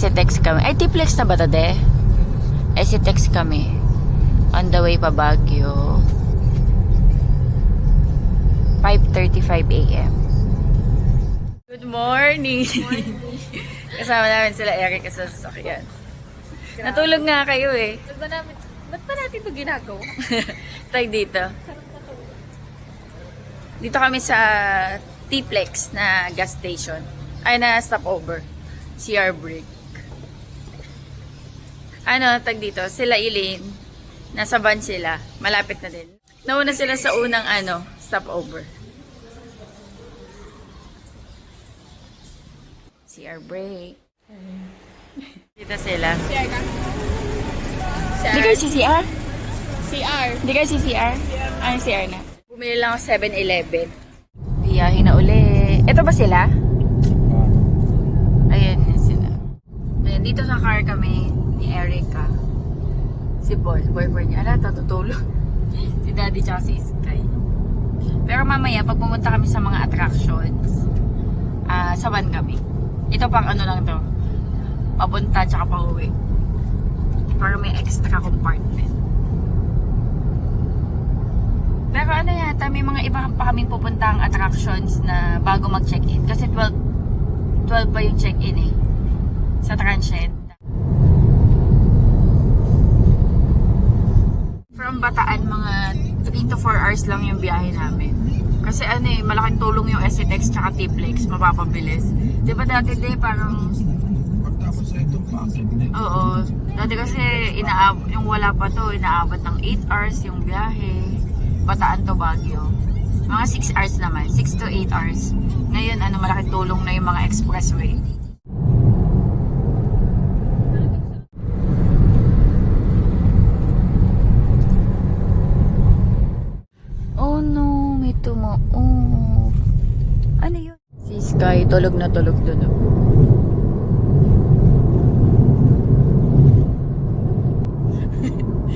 SCTEX kami. Ay, T-Flex na ba ito, de? SCTEX kami. On the way pa Baguio. 5:35 a.m. Good morning! Kasama namin sila Eric sa sasakyan. Natulog nga kayo eh. Ba't pa natin ito ginagawa? Try dito. Dito kami sa T-Flex na gas station. Ay, na stopover. CR break. Ano, tag dito. Sila Eileen. Nasa van sila. Malapit na din. Nauna sila sa unang stopover. CR break. Dito sila. CR ka? Hindi kayo CCR? CR. Hindi kayo CCR? Ano CR na? Bumili lang ako 7-Eleven. Biyahin na uli. Ito ba sila? Ayan sila. Ayan, dito sa car kami ni Erica. Si Paul, boyfriend niya. Ala, tutulog. Si Daddy tsaka si Sky. Pero mamaya, pag pumunta kami sa mga attractions, sa van kami. Ito pang lang to. Papunta tsaka pauwi. Para may extra compartment. Pero yata, may mga iba pa kaming pupuntang attractions na bago mag-check-in. Kasi 12 pa yung check-in eh. Sa Transient. From Bataan, mga 3 to 4 hours lang yung biyahe namin. Kasi malaking tulong yung SCTEX tsaka T-Flex, mapapabilis. Di ba dati parang... Oo. Dati kasi yung wala pa to, inaabot ng 8 hours yung biyahe. Bataan to Baguio. Mga 6 hours naman, 6 to 8 hours. Ngayon, malaking tulong na yung mga expressway. Oh no, may tumaob. Ano yun? Si Sky, tulog na tulog dun.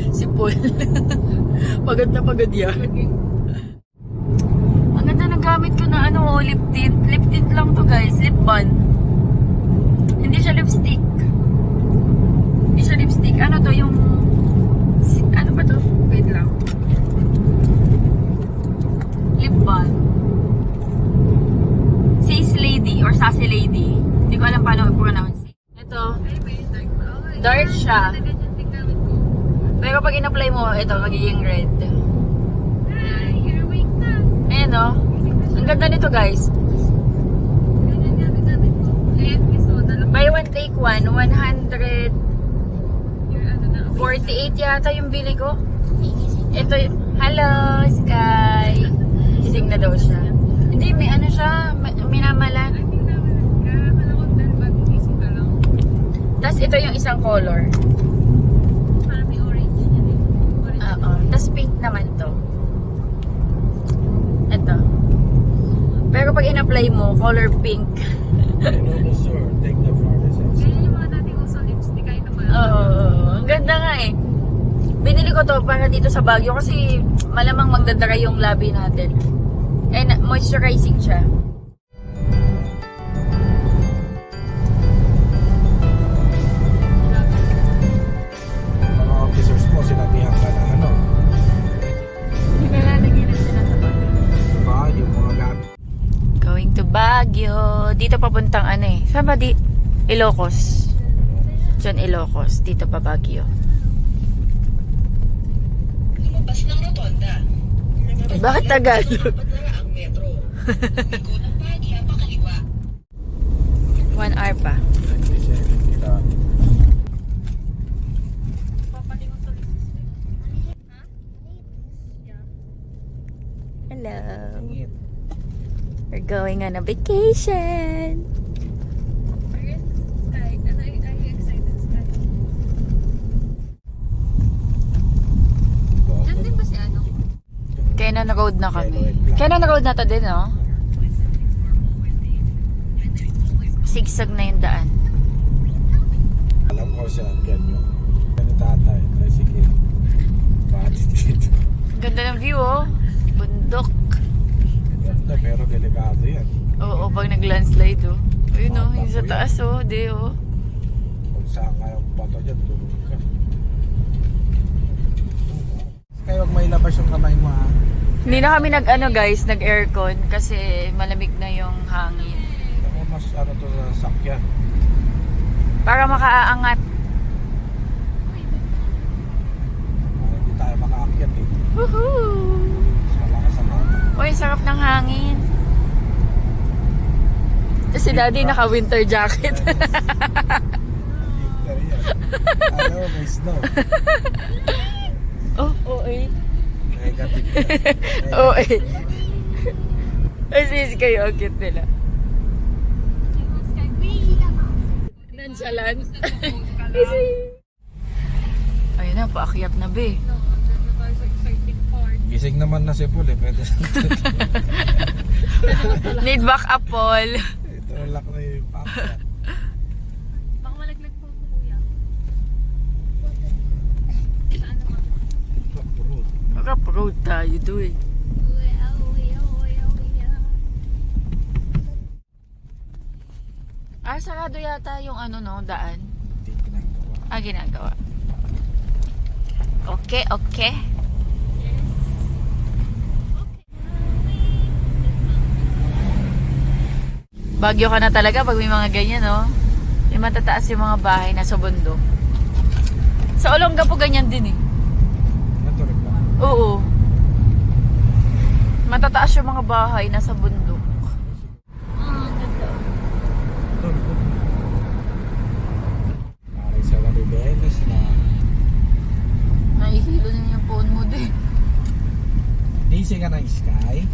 Si Paul. Pagod na pagod yan. Ang ganda na gamit ko na lip tint. Lip tint lang to guys. Lip balm. Hindi siya lipstick. Hindi siya lipstick. Ano to yung... Ano ba to? Wait lang. Lip balm. Says lady or sassy lady. Hindi ko alam paano i-pronounce. Ito. Dark siya. Pero pag in-apply mo, ito, magiging red. Ayan o. Ang ganda nito guys. Buy one, take one. 148 yata yung bili ko. Ito yung... Hello, Sky. Gising na daw siya. Hindi, may siya. Minamalat. Tapos ito yung isang color. Tapos pink naman to. Ito. Pero pag in-apply mo, color pink. Oo. Ang ganda nga eh. Binili ko to para dito sa Baguio kasi malamang magdadry yung labi natin. And moisturizing siya. Mga officers mo, sinabihan ka na Going to Baguio. Dito papuntang Saan ba Ilocos. John Ilocos. Dito pa Baguio. Lumabas ng rotonda. Bakit Tagalog? Ang metro. Iko ng Baguio, pakaliwa. 1 hour pa. Hello. We're going on a vacation. Sky, are you excited, Sky? Diyan din ba si Cannon Road na kami. Cannon Road na to din, no? Sigsag na yung daan. Alam ko siya, ganyan. Ganyan tatay, tricycle. Pati dito. Ganda ng view, oh. Bundok. Ganda, pero delikado yan. Oo, pag nag-landslide, oh. Ayun, oh. Yung sa taas, oh. Di, oh. Saan kayong bato dyan, tulog ka. Kaya huwag may labas yung kamay mo ha. Hindi na kami nag-ano guys, nag-aircon kasi malamig na yung hangin. Ako mas ano to sa sakyan. Para makaaangat. Hindi tayo makaakyat eh. Woohoo! Sa lakas ang hangin. Uy, sarap ng hangin. Si Daddy naka-winter jacket. Winter yan. Ano, may snow. Oh, okay. Negative yan. Okay. Kasi kayo, ang cute nila. Nonchalant. Ayun na, paakyat na be. Gising naman na si Paul eh. Pwede Need backup, Paul. ito lock na yung papa. Baka malaglag po ako, kuya. Road tayo doon. Sarado yata yung ano no, daan. Hindi ginagawa. Ginagawa. Okay, okay. Bagyo ka na talaga pag may mga ganyan, no? Yung matataas yung mga bahay na sa bundok. Sa Olonga po ganyan din eh. Ito rin ba? Oo. Matataas yung mga bahay na sa bundok. Ito rin ba? Maray sa Maribeles na Nahihilo na yung phone mo din. DC ka ng Sky.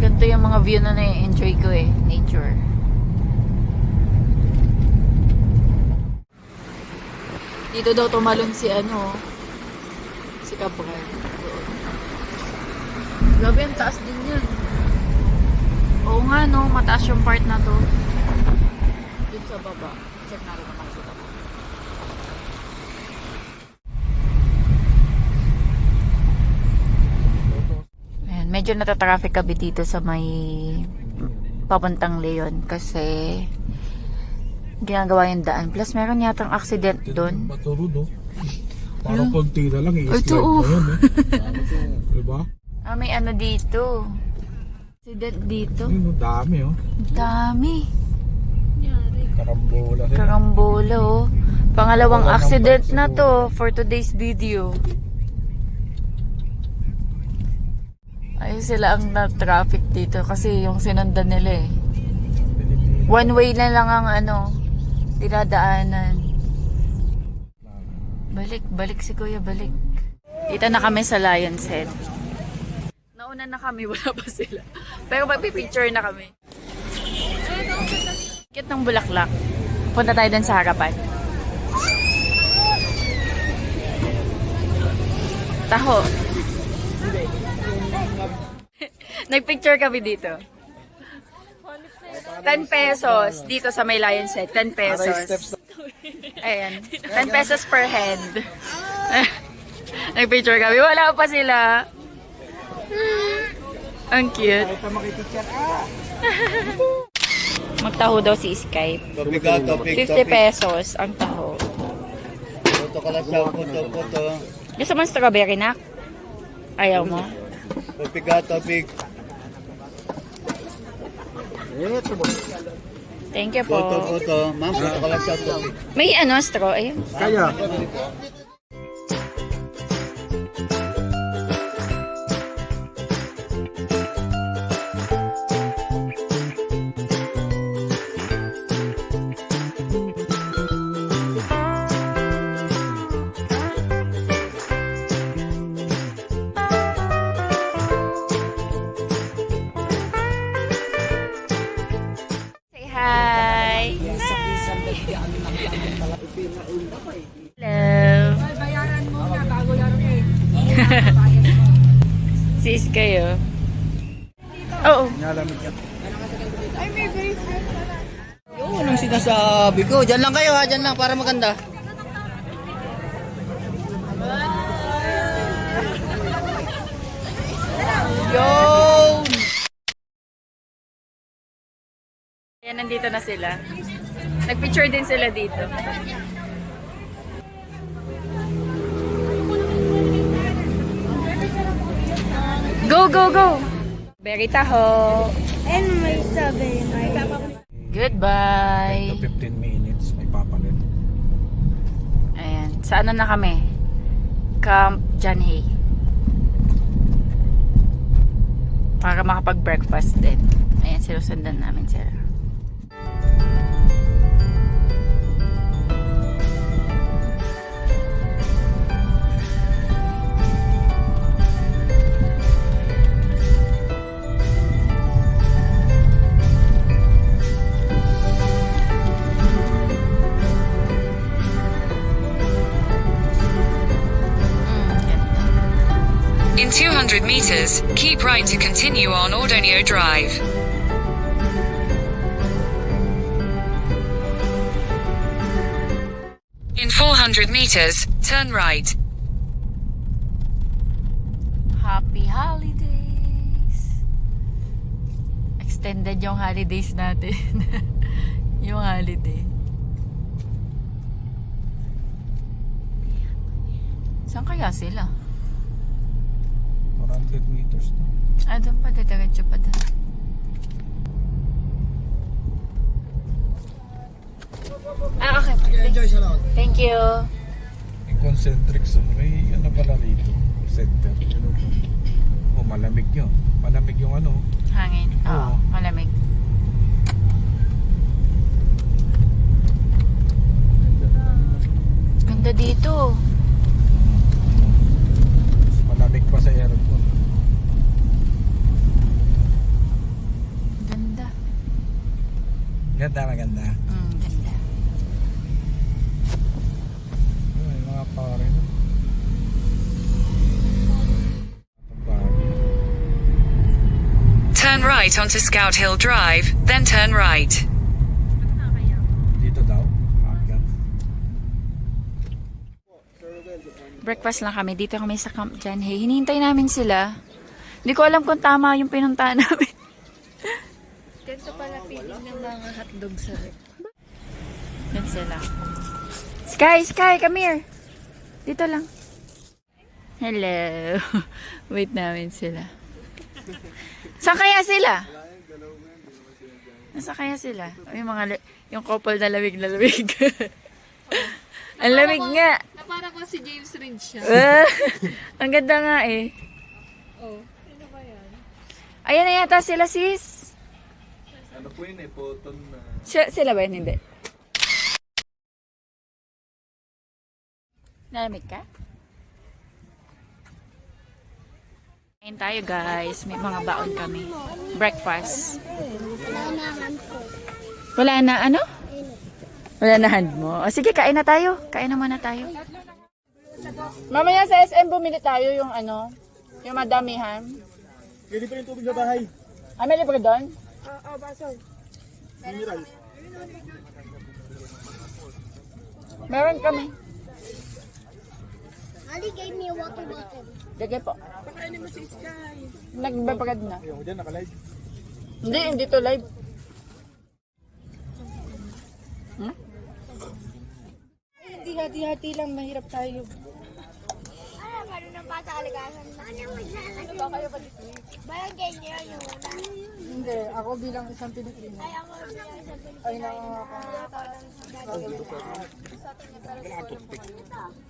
Ganito yung mga view na na-enjoy ko eh. Nature. Dito daw tumalon si ano, si Cabral. Grabe, ang taas din yan. Oo nga no, mataas yung part na to. Dito sa baba. Check natin kung makikita mo. Ayan, medyo natatraffic kami dito sa may papuntang Leon kasi ginagawa yung daan. Plus, meron yatang accident doon. Maturo no? Parang konti na lang Ito, i-slide oh. na yun eh. Diba? May ano dito. Accident dito. Ayun, dami oh. Ang dami. Karambola sila. Karambola oh. Pangalawang Wala nang accident bike na siguro. to for today's video. Ayun sila ang na-traffic dito kasi yung sinundan nila eh. Pilipinas. One way na lang ang ano, dinadaanan. Balik si Kuya, balik. Dito na kami sa Lion's Head. Nauna na kami, wala pa sila. Pero magpipicture na kami. Kit ng bulaklak. Punta tayo dun sa harapan. Taho. Nagpicture kami dito. 10 pesos dito sa may Lion's Head. 10 pesos. Ayan. 10 pesos per head. Nagpicture kami. Wala pa sila. Ang cute. Magtaho daw si Skype. Topik ka, topik, 50 pesos ang taho. Puto ka lang siya, puto. Gusto mo strawberry na? Ayaw mo? Topik ka, topik. Thank you po. Puto. Ma'am, puto ka lang siya, topik. May ano, straw. Ayun. Kaya. Say hi. Hello. Sis kayo. Oo. Yun ang sinasabi ko. Diyan lang kayo ha, diyan lang para maganda. Yo! Yan, nandito na sila. Nagpicture din sila dito. Go, go, go! Berry taho. And may strawberry. Goodbye. 10 to 15 minutes, may papalit. Ayan. Sa ano na kami? Camp Janhay. Para makapag-breakfast din. Ayan, sinusundan namin sila. In 200 meters, keep right to continue on Ordonio Drive. In 400 meters, turn right. Happy holidays! Extended yung holidays natin. Yung holiday. Saan kaya sila? 400 meters na. Ah, doon pa. Diretso pa doon. Ah, okay. Enjoy sa lahat. Thank you. Yung concentric zone, may ano pala rito. Center. Oh, malamig yun. Malamig yung ano. Hangin. Oo, Oo. malamig. Ganda dito. Mas malamig pa sa aircon. Ganda. Ganda, maganda. Ganda. Ay, mga pare no. Bagay. Turn right onto Scout Hill Drive, then turn right. Dito daw. Agad. Breakfast lang kami. Dito kami sa Camp Janhay. Hinihintay namin sila. Hindi ko alam kung tama yung pinuntahan namin. Ganito pala piling ng mga hotdog sa Yan sila. Sky, come here. Dito lang. Hello. Wait namin sila. Saan kaya sila? Nasaan kaya sila? Yung yung couple na lamig na lamig. Ang lamig nga. Na parang ko si James Reid siya. Ang ganda nga eh. Oh, ano ba yan? Ayan na yata sila, sis. Ano po yun eh, photon na. Sila ba yun? Hindi. Nalamig ka? Kain tayo guys. May mga baon kami. Breakfast. Wala na ano? Wala na hand mo. O sige, kain na tayo. Kain na muna tayo. Mamaya sa SM bumili tayo yung ano, yung madamihan. Pwede pa yung tubig sa bahay. Ah, may libre doon? Meron kami. Ali gave me a water bottle. Sige po. Pakainin mo si Sky. Nagbabagad na. Yung dyan, naka-live. Hindi to live. Hmm? Hindi hati-hati lang, mahirap tayo. Marunong pa sa kalagasan. Ano ba kayo ba this week? Parang ganyan yung una. Hindi, ako bilang isang Pilipino. Ay, ako bilang isang Pilipino. Ay, nakakaka.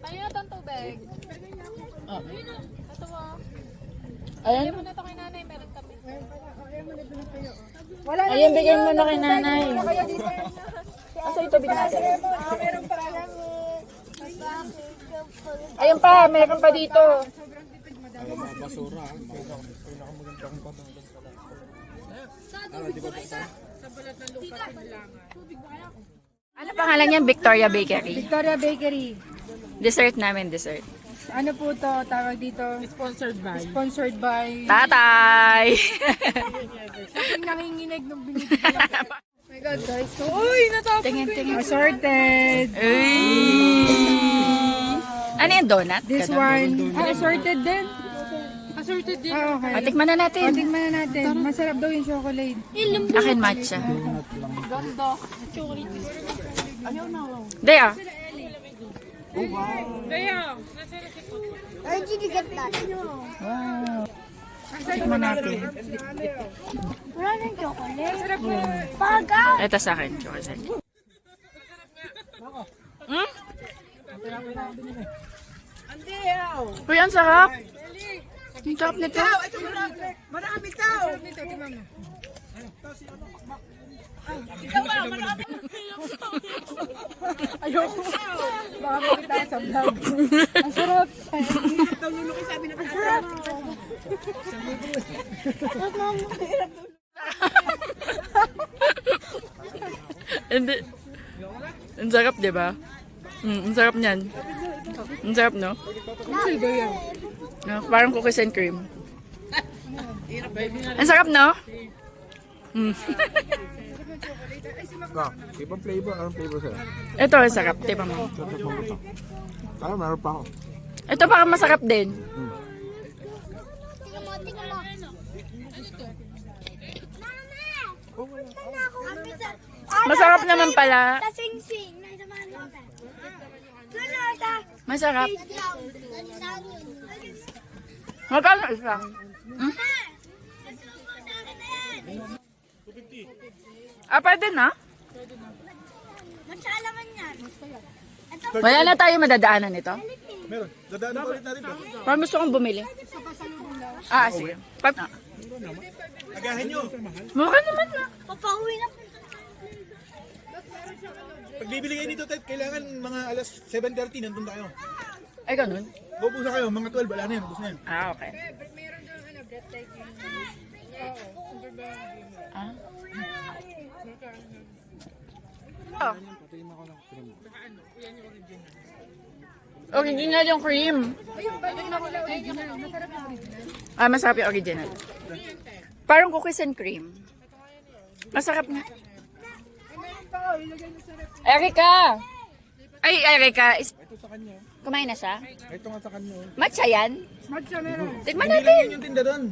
Ayun na tubig. Oh. Ito mo. Ayan. Ano na ito kay nanay, meron kami. Ayan, bigyan mo na kay nanay. Asa ito binasa? Meron pa lang Ayun pa, meron pa dito. Basura. Ano pangalan niyan? Victoria Bakery. Victoria Bakery. Dessert namin, dessert. Ano po to? Tawag dito? Sponsored by. Sponsored by. Tatay! Yung nanginginig nung binibigyan. Oh my God, guys. So, uy, natapos Tingin, tingin. Assorted. Ay! Ano yung donut? This Ganun. one. Ah, assorted din. assorted din. Okay. O, tikman na natin. Tingnan na natin. Masarap daw yung chocolate. Akin matcha. Daya. Where did you get that? Tikman natin. Wala nang chocolate. Baga! Ito sa akin. Chocolate. Hmm? Uy, ang sarap. Ang sarap nito. Hindi. Ang sarap, di ba? Ang sarap niyan. Ang sarap, no? Parang cookies and cream. Ang sarap, no? Ibang flavor. Anong flavor sa'yo? Ito, ang sarap. Tipa mo. Ah, meron pa ako. Ito parang masarap din. Tingnan mo, tingnan mo. Mama! Masarap naman pala. Sa sing-sing. Nasa manok. Doon na, sa Masarap. playground. Magkano isa? Pwede na? Magsalaman yan. Wala na tayo madadaanan nito? Meron. Dadaan na ulit natin. Parang gusto kong bumili. Sige. Agahin nyo. Mukha naman na. Papauwi na. Pag bibili kayo dito, Ted, kailangan mga alas 7:30 nandun tayo. Ay, ganun? Ubus na kayo, mga 12, wala na yan, ubus na yan. Okay. Original yung cream. Masarap yung original. Parang cookies and cream. Masarap nga. Erika! Ay, Erika. Ito sa kanya. Kumain na siya? Ito nga sa kanya. Matcha yan? Matcha meron. Tikman Hindi lang natin. yan yung tinda doon.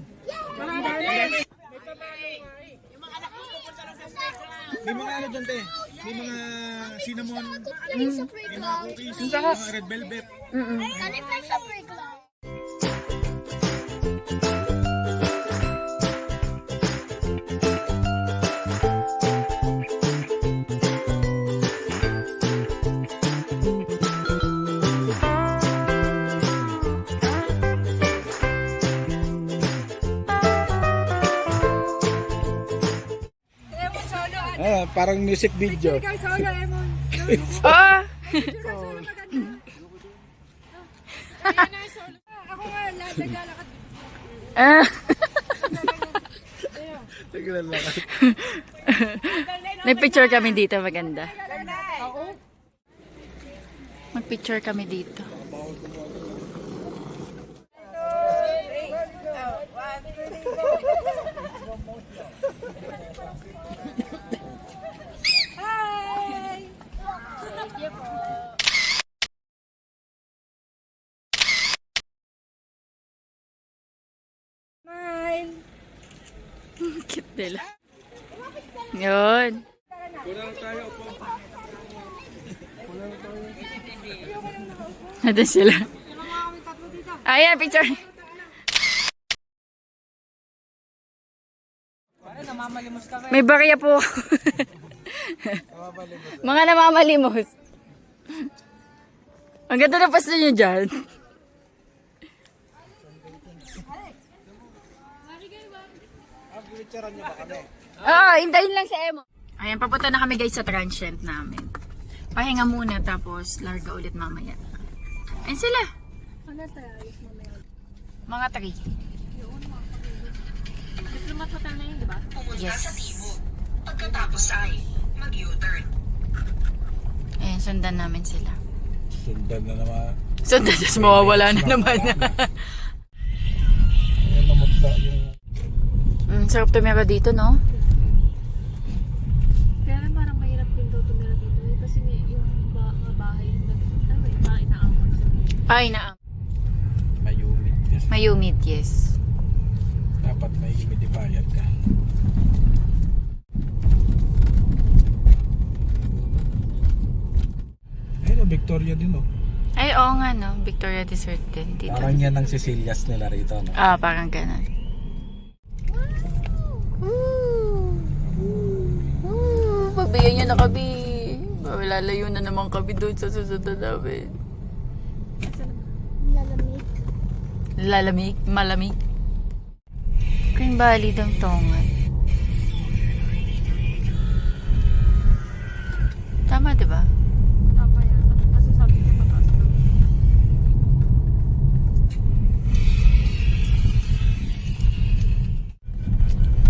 May mga ano dyan, te. May mga cinnamon, may mga cookies, mga red velvet. Kanip lang sa playground. Parang music video. Ikaw, solo, Emon. Ah! Ako nga, naglalakad. Ah! May picture kami dito, maganda. Mag-picture kami dito. Smile. Cute nila. Yun. Nandun sila. Ayan, picture. May barya po. Mga namamalimos. Ang ganda na pasto nyo dyan. Hintayin lang sa Emo. Ayan, papunta na kami guys sa transient namin. Pahinga muna tapos larga ulit mamaya. Ayun sila. Mga 3. Diplomat hotel na yun, di ba? Pumunta sa timog. Pagkatapos ay mag-U-turn. Ayan, sundan namin sila. Sundan na naman. Sundan, tapos mawawala na naman. Ayan, namutla yung... Sarap tumira dito, no? Kaya lang parang mahirap din daw tumira dito. Kasi yung mga bahay, bahay na amon. Ay, na. Mayumit. Mayumid, yes. dapat may bayad ka. Ayun, Victoria din oh. Ay, oo nga, no? Victoria Dessert din. Dito. Parang yan ang Sicilias nila rito, no? Ah, parang ganun. Pagbigyan niyo na kami. Lalayo na naman kami doon sa susunod na namin. Lalamig. Lalamig? Malamig? Green Valley ng Tongan. Tama, diba? Tama yan. Kasi sabi niya mataas daw.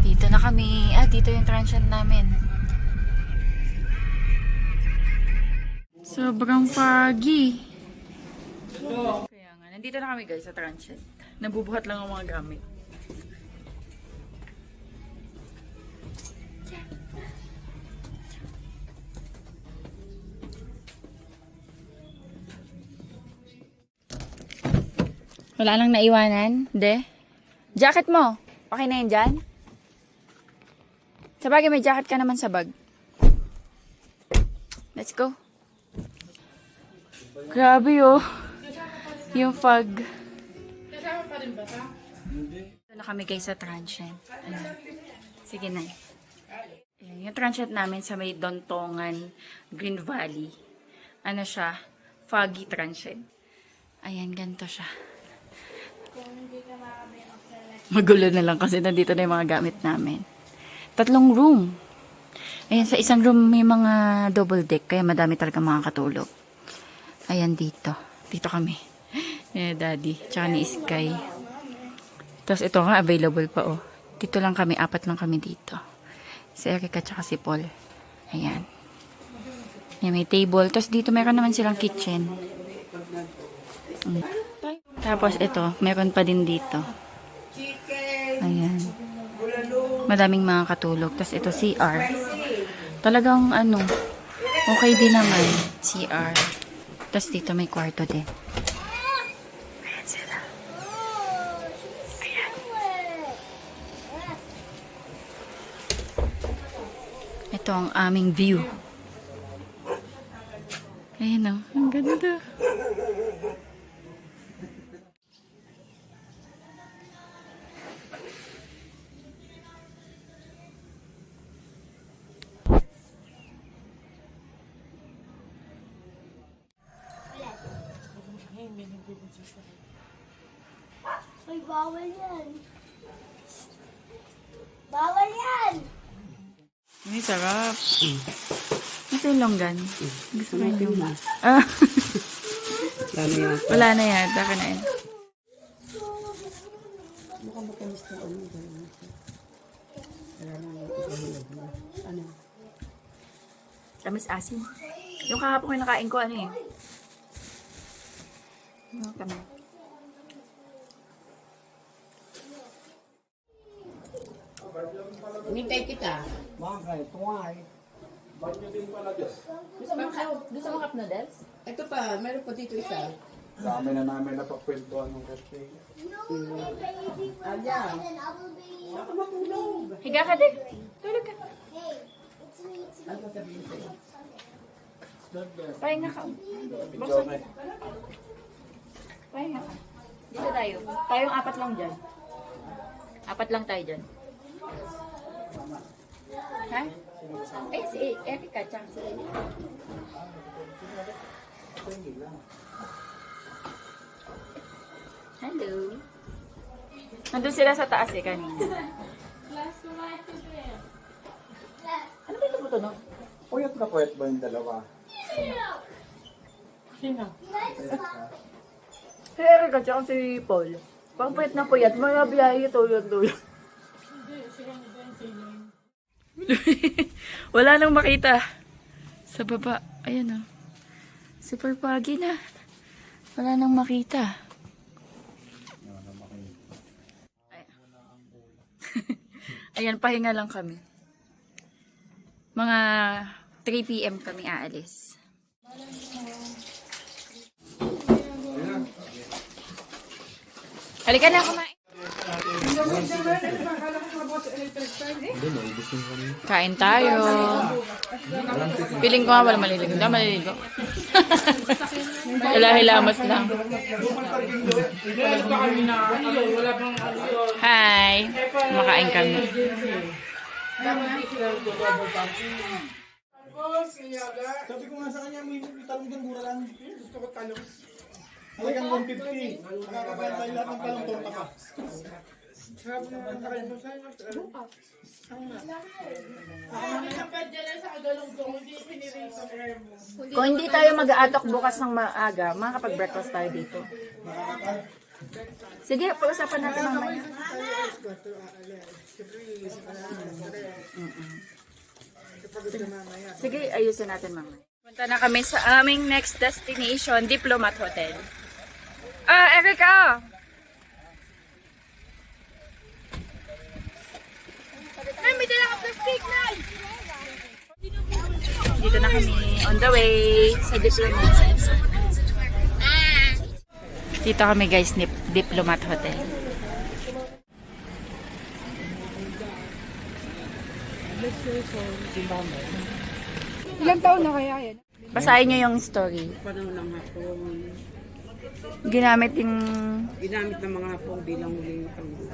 Dito na kami. Ah, dito yung transient namin. Sobrang foggy. Kaya nga, nandito na kami guys sa transient. Nabubuhat lang ang mga gamit. Wala nang naiwanan? De? Jacket mo? Okay na yun dyan? Sa bagay, may jacket ka naman sa bag. Let's go. Grabe oh. Yung fog. Kasama pa rin ba ta? Ito na kami guys sa transient. Ano? Sige na. Ayan, yung transient namin sa may Dontongan, Green Valley. Ano siya? Foggy transient. Ayan, ganito siya. Magulo na lang kasi nandito na yung mga gamit namin. 3 room. Ayan, sa isang room may mga double deck, kaya madami talaga mga katulog. Ayan dito. Dito kami. Daddy. Tsaka ni Sky. Tapos ito nga, available pa oh. Dito lang kami, 4 lang kami dito. Si Erica tsaka si Paul. Ayan. Ayan, may table. Tapos dito meron naman silang kitchen. Tapos ito, meron pa din dito. Ayan. Madaming mga katulog. Tapos ito, CR. Talagang ano, okay din naman. CR. Tapos dito may kwarto din. Ayan sila. Ayan. Ito ang aming view. Ayan o. Ang ganda. Ay, bawal yan. Bawal yan! Ay, sarap. Ito yung longgan. Gusto ko yung longgan. Ah. Wala na yan. Taka na yan. Tamis asin. Yung kahapon ko nakain ko, ano eh. Ano kami? Nintay kita. Gusto mo cup noodles? Ito pa, meron pa dito isa. Dami na namin napakwentuhan ng cafe. Ayan. Higa ka din. Tulog ka. Ano sabihin sa'yo? Pahinga ka. Buksan. Pahinga ka. Dito tayo. Tayong 4 lang dyan. 4 lang tayo dyan. Ha? Eh, si Erica, tsaka si Hello. Nandun sila sa taas eh, kanina. Ano ba ito po no? Puyat na puyat ba yung dalawa? Si Erica, tsaka si Paul. Pang puyat na puyat, mga biyahe tulog-tulog. Wala nang makita. Sa baba. Ayan o. Super foggy na. Wala nang makita. Ayan, pahinga lang kami. Mga 3 PM kami aalis. Halika na, kumain. Kain tayo. Piling ko nga wala maliligo. Hindi maliligo. Hilahilamas lang. Hi! Makain kami. Sabi ko nga sa kanya, may talong dyan, mura lang. Gusto ko talong. Halagang 150. Nakakabaya tayo lahat ng talong, torta pa. Kung hindi tayo mag-aatok bukas ng maaga, makakapag-breakfast tayo dito. Sige, pag-usapan natin mamaya. Sige, ayusin natin mamaya. Punta na kami sa aming next destination, Diplomat Hotel. Ah, Erica! Ay, may dala ka plastic na! Dito na kami on the way sa Diplomat. Dito kami guys, Diplomat Hotel. Ilang taon na kaya yan? Basahin nyo yung story. Panahon ng hapon. Ginamit yung... Ginamit ng mga hapon bilang huling panggulo.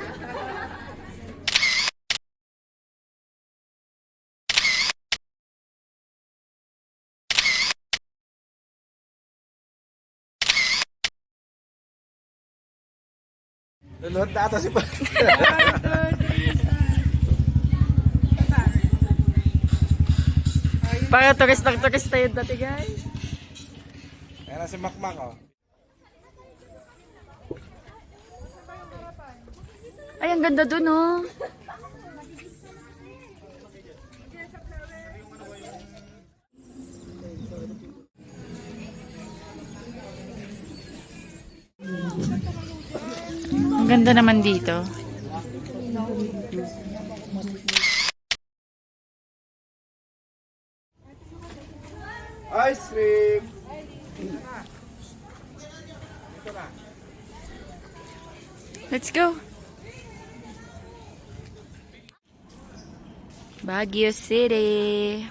Luluhod na ata si Pa. Para turista yun dati guys. Ayan na si Makmak, oh. Ay, ang ganda dun oh. Ang ganda naman dito. Ice cream! Let's go. Baguio City.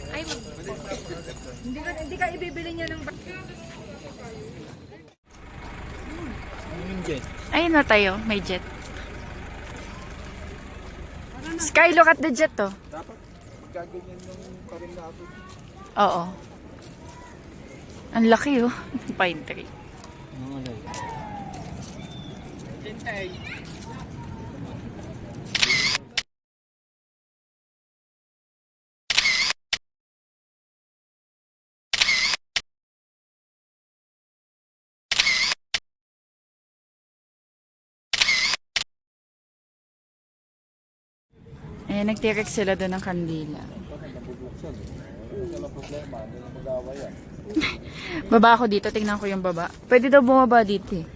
Ay, Hindi ka ibibili niya ng ayun na tayo, may jet. Sky, look at the jet to. Dapat gaganyan yung parin natin. Oo. Ang laki oh. Pine tree. Eh, nagtirek sila doon ng kandila. Baba ako dito, tingnan ko yung baba. Pwede daw bumaba dito eh.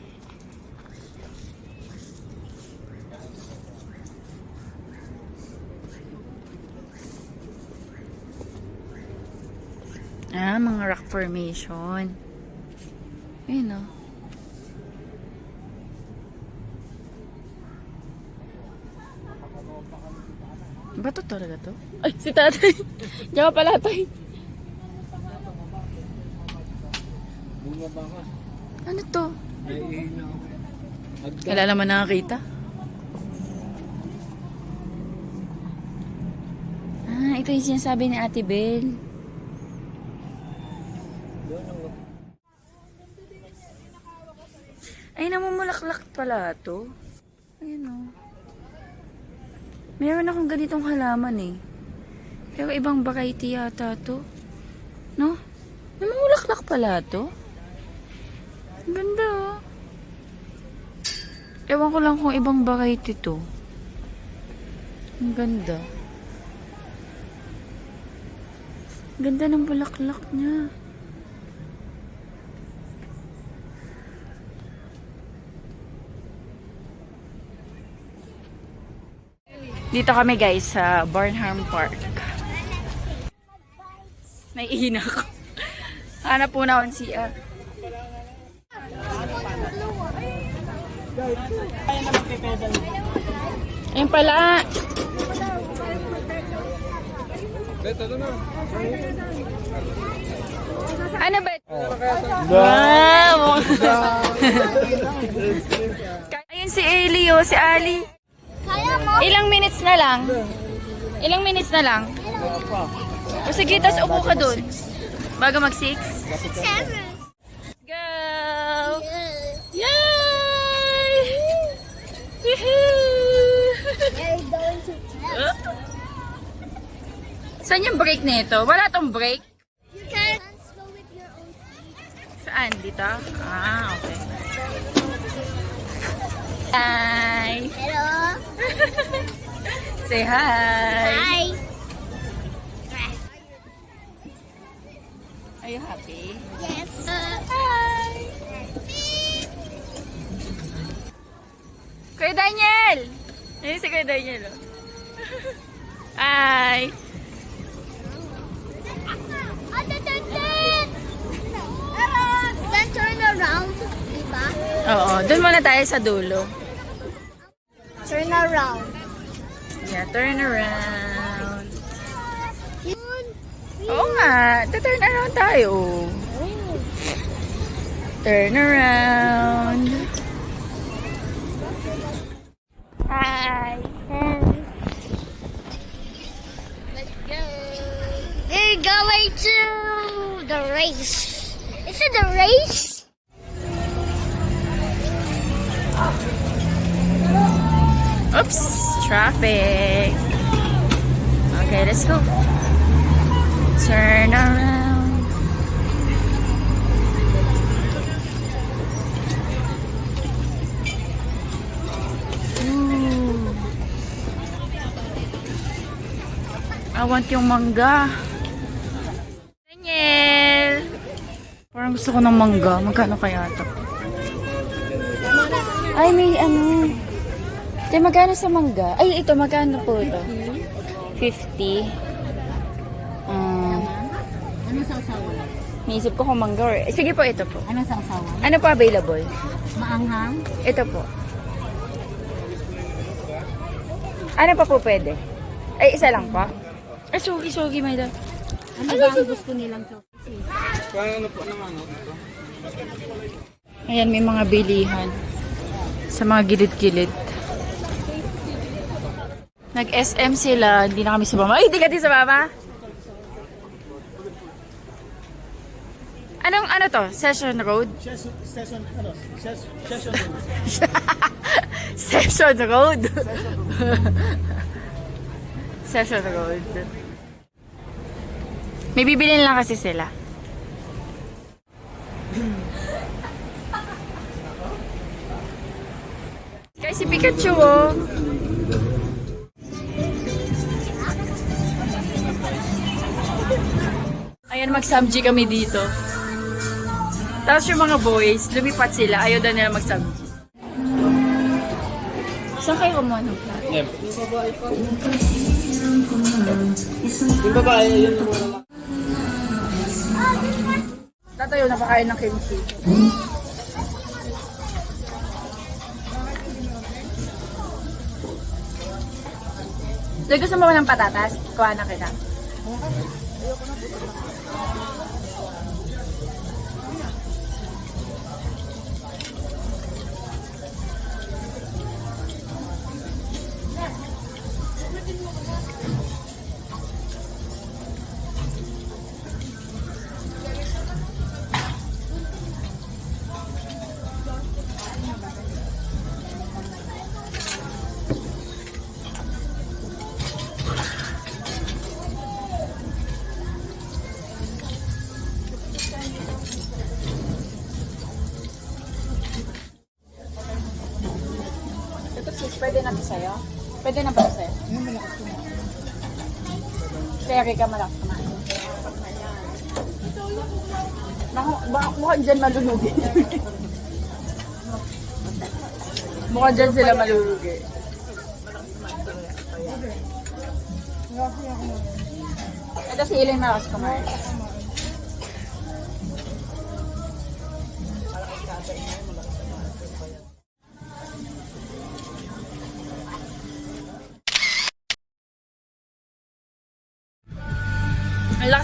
Ah, mga rock formation. Ayun oh. Bato talaga to? Ay, si tatay. Diyan ka pala, tay. Ano to? Kailan naman nakakita? Ah, ito yung sinasabi ni Ate Belle. Ay, namumulaklak pala to. Ayun o. Meron akong ganitong halaman eh. Pero ibang variety yata to. No? Namumulaklak pala to. Ang ganda oh. Ewan ko lang kung ibang variety to. Ang ganda. Ang ganda ng bulaklak niya. Dito kami guys sa Barnham Park. May ihina ko. Hanap po na akong CR. Ayun pala. Ano ba? Wow! Ayun si Eli, oh, si Ali. Kaya mo? Ilang minutes na lang? Ilang minutes na lang? O sige, tas upo ka dun. Bago mag-6. 7. Go! Yay! Woohoo! You're going to test. Saan yung break nito? Wala tong break? You can go with your own feet. Saan? Dito? Ah, okay. Hi! Hello. Say hi! Hi. Are you happy? Yes. Hi! Kuya Daniel! Ayun si Kuya Daniel, oh. Hi! Then turn around, diba? Oo, dun muna tayo sa dulo. Turn around. Yeah, turn around. Yun. Oo nga, turn around tayo. Turn around. Hi! Let's go. We're going to the race. Is it the race? Oops! Traffic. Okay, let's go. Turn around. Ooh. I want yung mangga. Daniel! Parang gusto ko ng mangga. Magkano kaya ito? Ay, may ano. Ito, magkano sa mangga? Ay, ito, magkano po ito? 50. Ano sa asawa? Naisip ko kung mangga or... sige po, ito po. Ano sa asawa? Ano po available? Maanghang? Ito po. Ano pa po pwede? Ay, isa lang po? Ay, sugi, may da. Ano ba ang gusto nilang chocolate? Ayan, may mga bilihan. Sa mga gilid-gilid. Nag-SM sila, hindi na kami sumama. Ay, hindi ka din sumama? Anong, ano to? Session Road? Session Session Road. Session Road. May bibilin lang kasi sila. Kaya si Pikachu, oh. Ayan, mag-samji kami dito. Tapos yung mga boys, lumipat sila. Ayaw daw nila mag-samji. Saan kayo kumuha ng plat? Yung babae, yun yung muna. Tatayo na pakain ng kimchi. So, gusto mo ng patatas? Kuha na kita. Ito sis, pwede na ito sa'yo? Pwede na ba ito sa'yo? Sherry ka, malakas kumain. Mukhang dyan malulugi. Mukhang dyan sila malulugi. Ito si Ilay malakas kumain.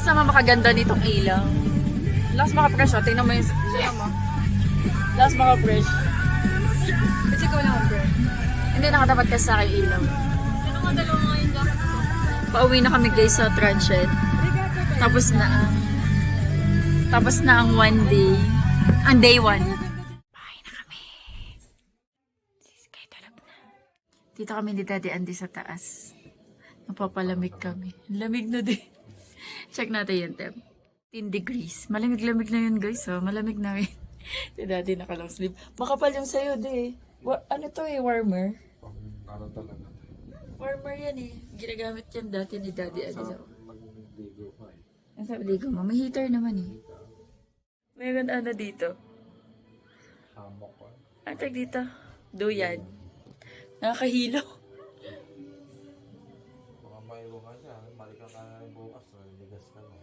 naman makaganda nitong ilaw. Lakas makapresh, oh. Tingnan mo yung... Tingnan mo. Lakas makapresh. Kasi ikaw lang, bro. Hindi nakatapat ka sa akin ilaw. Ano nga dalawa ngayon dapat? Pauwi na kami guys sa transient. Tapos na ang one day. Ang day one. Bahay na kami. Sis, kayo tulog na. Dito kami ni Daddy Andy sa taas. Napapalamig kami. Lamig na din. Check natin yung temp. 10 degrees. Malamig-lamig na yun guys. Oh. Malamig na rin. Si Daddy naka-long sleeve. Makapal yung sayo di. Ano to eh? Warmer? Ano talaga? Warmer yan eh. Ginagamit yan dati ni Daddy Andy. Nag-ligo pa eh. Ang sabi ligo mo, may heater naman eh. Meron ano dito. Hamok ko. Ang tag dito. Duyan. Nakakahilo. Baka mayroon ka siya. Balik ka na bukas. Ligas ka na.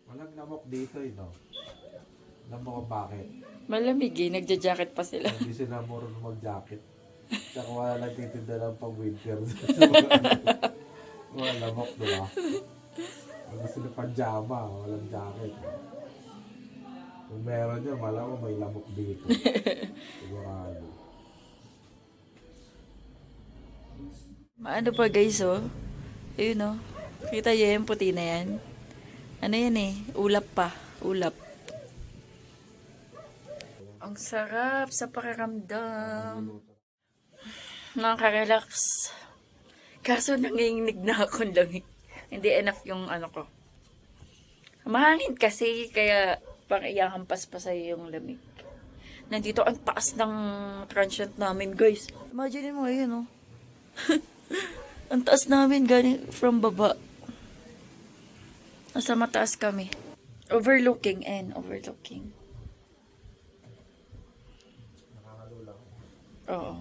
Walang lamok dito eh, no? Lamok ko bakit? Malamig eh. Nagja-jacket pa sila. Hindi sila marunong mag-jacket. Tsaka wala nagtitinda ng pang-winter. Wala lamok, diba? Wala sila pang-jama, walang jacket. Kung meron yun, malamang may lamok dito. Sigurado. Maano pa guys oh. Ayun oh. Kita niyo yung puti na yan. Ano yan eh. Ulap pa. Ulap. Ang sarap sa pakiramdam. Nakaka-relax. Kaso nanginginig na ako ng lamig. Hindi enough yung ano ko. Mahangin kasi kaya pang iyahampas pa sa'yo yung lamig. Nandito ang taas ng transient namin guys. Imagine mo yun oh. Ang taas namin galing from baba. Nasa mataas kami. Overlooking. Oo.